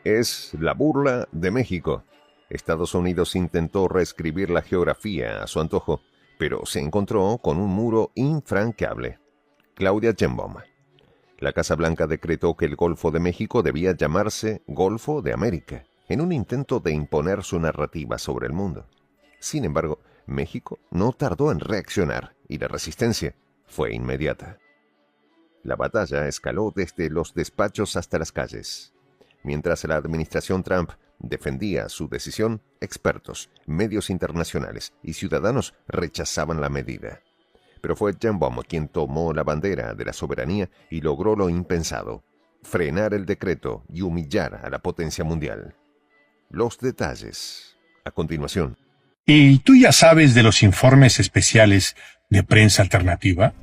Es la burla de México. Estados Unidos intentó reescribir la geografía a su antojo, pero se encontró con un muro infranqueable. Claudia Sheinbaum. La Casa Blanca decretó que el Golfo de México debía llamarse Golfo de América, en un intento de imponer su narrativa sobre el mundo. Sin embargo, México no tardó en reaccionar y la resistencia fue inmediata. La batalla escaló desde los despachos hasta las calles. Mientras la administración Trump defendía su decisión, expertos, medios internacionales y ciudadanos rechazaban la medida. Pero fue Sheinbaum quien tomó la bandera de la soberanía y logró lo impensado: frenar el decreto y humillar a la potencia mundial. Los detalles a continuación. ¿Y tú ya sabes de los informes especiales de prensa alternativa?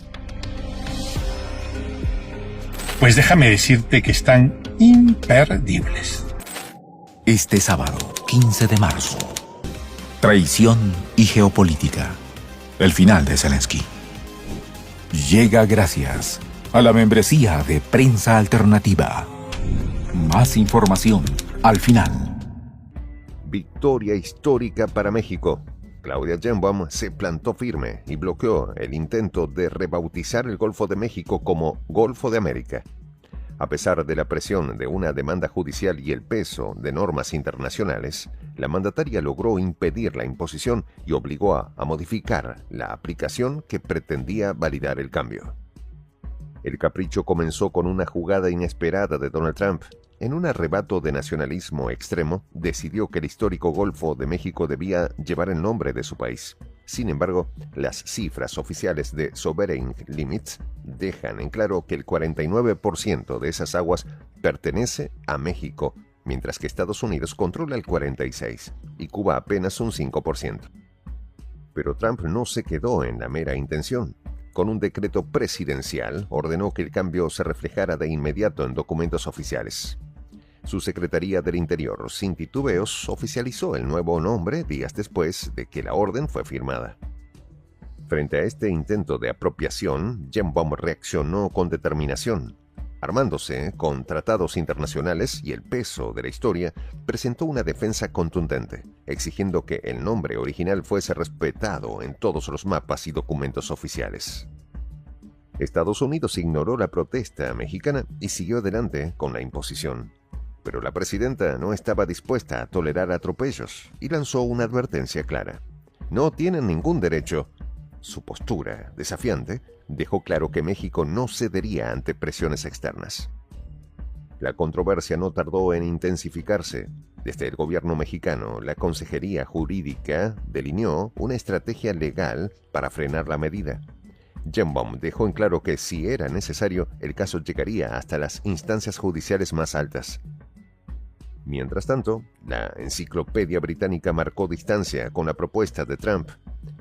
Pues déjame decirte que están imperdibles. Este sábado, 15 de marzo. Traición y geopolítica. El final de Zelensky. Llega gracias a la membresía de Prensa Alternativa. Más información al final. Victoria histórica para México. Claudia Sheinbaum se plantó firme y bloqueó el intento de rebautizar el Golfo de México como Golfo de América. A pesar de la presión de una demanda judicial y el peso de normas internacionales, la mandataria logró impedir la imposición y obligó a modificar la aplicación que pretendía validar el cambio. El capricho comenzó con una jugada inesperada de Donald Trump. En un arrebato de nacionalismo extremo, decidió que el histórico Golfo de México debía llevar el nombre de su país. Sin embargo, las cifras oficiales de Sovereign Limits dejan en claro que el 49% de esas aguas pertenece a México, mientras que Estados Unidos controla el 46% y Cuba apenas un 5%. Pero Trump no se quedó en la mera intención. Con un decreto presidencial, ordenó que el cambio se reflejara de inmediato en documentos oficiales. Su Secretaría del Interior, sin titubeos, oficializó el nuevo nombre días después de que la orden fue firmada. Frente a este intento de apropiación, Sheinbaum reaccionó con determinación. Armándose con tratados internacionales y el peso de la historia, presentó una defensa contundente, exigiendo que el nombre original fuese respetado en todos los mapas y documentos oficiales. Estados Unidos ignoró la protesta mexicana y siguió adelante con la imposición. Pero la presidenta no estaba dispuesta a tolerar atropellos y lanzó una advertencia clara. No tienen ningún derecho. Su postura, desafiante, dejó claro que México no cedería ante presiones externas. La controversia no tardó en intensificarse. Desde el gobierno mexicano, la Consejería Jurídica delineó una estrategia legal para frenar la medida. Sheinbaum dejó en claro que, si era necesario, el caso llegaría hasta las instancias judiciales más altas. Mientras tanto, la Enciclopedia Británica marcó distancia con la propuesta de Trump.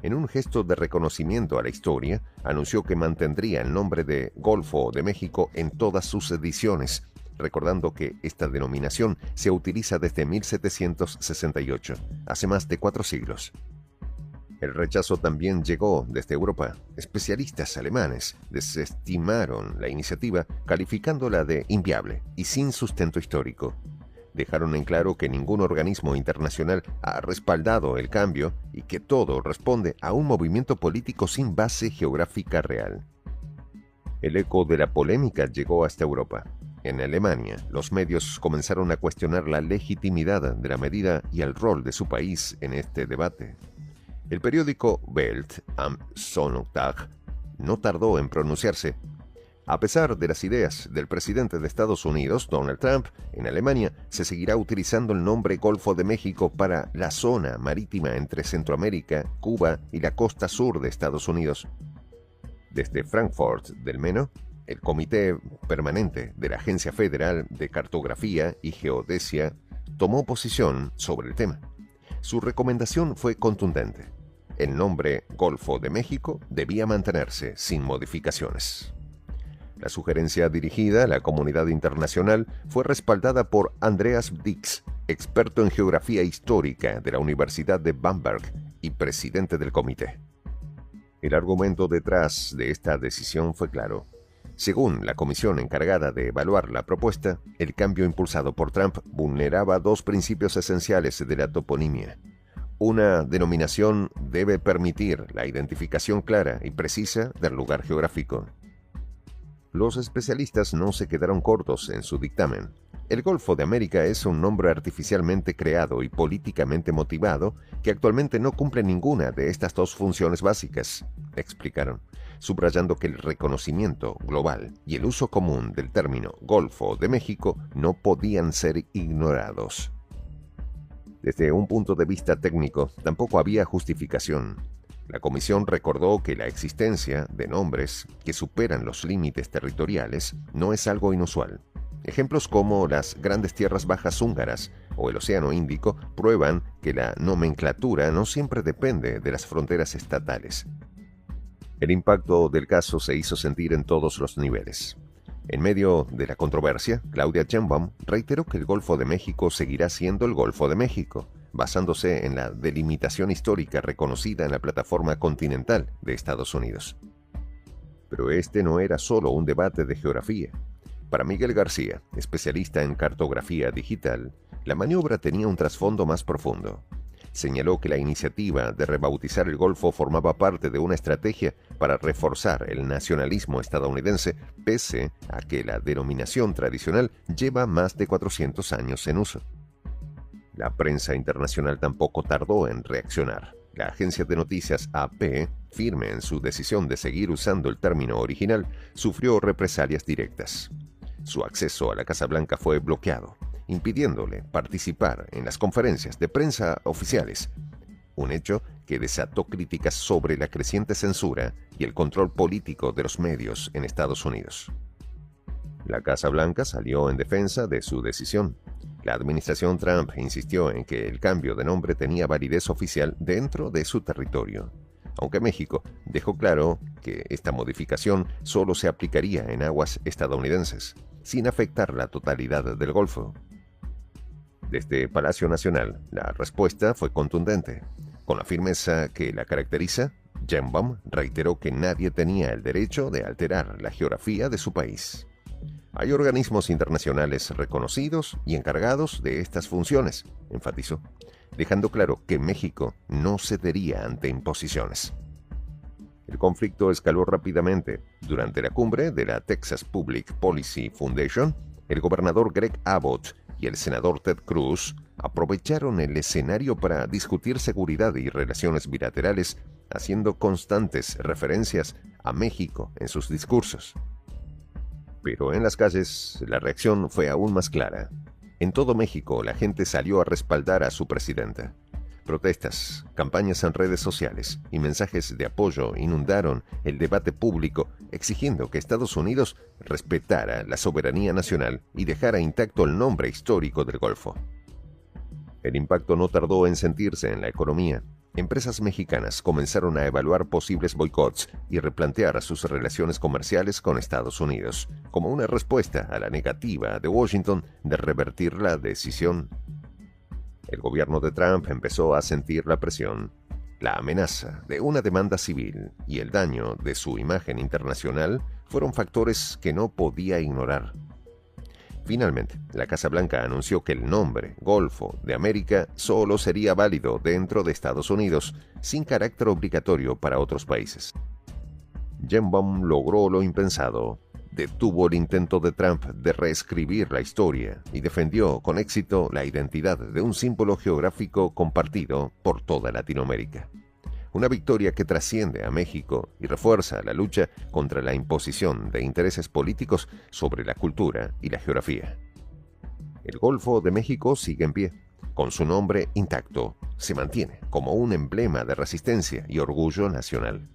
En un gesto de reconocimiento a la historia, anunció que mantendría el nombre de Golfo de México en todas sus ediciones, recordando que esta denominación se utiliza desde 1768, hace más de 4 siglos. El rechazo también llegó desde Europa. Especialistas alemanes desestimaron la iniciativa, calificándola de inviable y sin sustento histórico. Dejaron en claro que ningún organismo internacional ha respaldado el cambio y que todo responde a un movimiento político sin base geográfica real. El eco de la polémica llegó hasta Europa. En Alemania, los medios comenzaron a cuestionar la legitimidad de la medida y el rol de su país en este debate. El periódico Welt am Sonntag no tardó en pronunciarse. A pesar de las ideas del presidente de Estados Unidos, Donald Trump, en Alemania se seguirá utilizando el nombre Golfo de México para la zona marítima entre Centroamérica, Cuba y la costa sur de Estados Unidos. Desde Frankfurt del Meno, el Comité Permanente de la Agencia Federal de Cartografía y Geodesia tomó posición sobre el tema. Su recomendación fue contundente. El nombre Golfo de México debía mantenerse sin modificaciones. La sugerencia dirigida a la comunidad internacional fue respaldada por Andreas Dix, experto en geografía histórica de la Universidad de Bamberg y presidente del comité. El argumento detrás de esta decisión fue claro. Según la comisión encargada de evaluar la propuesta, el cambio impulsado por Trump vulneraba dos principios esenciales de la toponimia. Una denominación debe permitir la identificación clara y precisa del lugar geográfico. Los especialistas no se quedaron cortos en su dictamen. El Golfo de América es un nombre artificialmente creado y políticamente motivado que actualmente no cumple ninguna de estas dos funciones básicas, explicaron, subrayando que el reconocimiento global y el uso común del término Golfo de México no podían ser ignorados. Desde un punto de vista técnico, tampoco había justificación. La comisión recordó que la existencia de nombres que superan los límites territoriales no es algo inusual. Ejemplos como las Grandes Tierras Bajas húngaras o el Océano Índico prueban que la nomenclatura no siempre depende de las fronteras estatales. El impacto del caso se hizo sentir en todos los niveles. En medio de la controversia, Claudia Sheinbaum reiteró que el Golfo de México seguirá siendo el Golfo de México, basándose en la delimitación histórica reconocida en la plataforma continental de Estados Unidos. Pero este no era solo un debate de geografía. Para Miguel García, especialista en cartografía digital, la maniobra tenía un trasfondo más profundo. Señaló que la iniciativa de rebautizar el Golfo formaba parte de una estrategia para reforzar el nacionalismo estadounidense, pese a que la denominación tradicional lleva más de 400 años en uso. La prensa internacional tampoco tardó en reaccionar. La agencia de noticias AP, firme en su decisión de seguir usando el término original, sufrió represalias directas. Su acceso a la Casa Blanca fue bloqueado, impidiéndole participar en las conferencias de prensa oficiales, un hecho que desató críticas sobre la creciente censura y el control político de los medios en Estados Unidos. La Casa Blanca salió en defensa de su decisión. La administración Trump insistió en que el cambio de nombre tenía validez oficial dentro de su territorio, aunque México dejó claro que esta modificación solo se aplicaría en aguas estadounidenses, sin afectar la totalidad del Golfo. Desde Palacio Nacional, la respuesta fue contundente. Con la firmeza que la caracteriza, Sheinbaum reiteró que nadie tenía el derecho de alterar la geografía de su país. Hay organismos internacionales reconocidos y encargados de estas funciones, enfatizó, dejando claro que México no cedería ante imposiciones. El conflicto escaló rápidamente. Durante la cumbre de la Texas Public Policy Foundation, el gobernador Greg Abbott y el senador Ted Cruz aprovecharon el escenario para discutir seguridad y relaciones bilaterales, haciendo constantes referencias a México en sus discursos. Pero en las calles, la reacción fue aún más clara. En todo México, la gente salió a respaldar a su presidenta. Protestas, campañas en redes sociales y mensajes de apoyo inundaron el debate público, exigiendo que Estados Unidos respetara la soberanía nacional y dejara intacto el nombre histórico del Golfo. El impacto no tardó en sentirse en la economía. Empresas mexicanas comenzaron a evaluar posibles boicots y replantear sus relaciones comerciales con Estados Unidos, como una respuesta a la negativa de Washington de revertir la decisión. El gobierno de Trump empezó a sentir la presión. La amenaza de una demanda civil y el daño de su imagen internacional fueron factores que no podía ignorar. Finalmente, la Casa Blanca anunció que el nombre Golfo de América solo sería válido dentro de Estados Unidos, sin carácter obligatorio para otros países. Sheinbaum logró lo impensado. Detuvo el intento de Trump de reescribir la historia y defendió con éxito la identidad de un símbolo geográfico compartido por toda Latinoamérica. Una victoria que trasciende a México y refuerza la lucha contra la imposición de intereses políticos sobre la cultura y la geografía. El Golfo de México sigue en pie. Con su nombre intacto, se mantiene como un emblema de resistencia y orgullo nacional.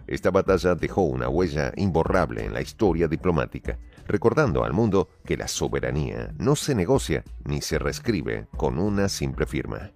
Esta batalla dejó una huella imborrable en la historia diplomática, recordando al mundo que la soberanía no se negocia ni se reescribe con una simple firma.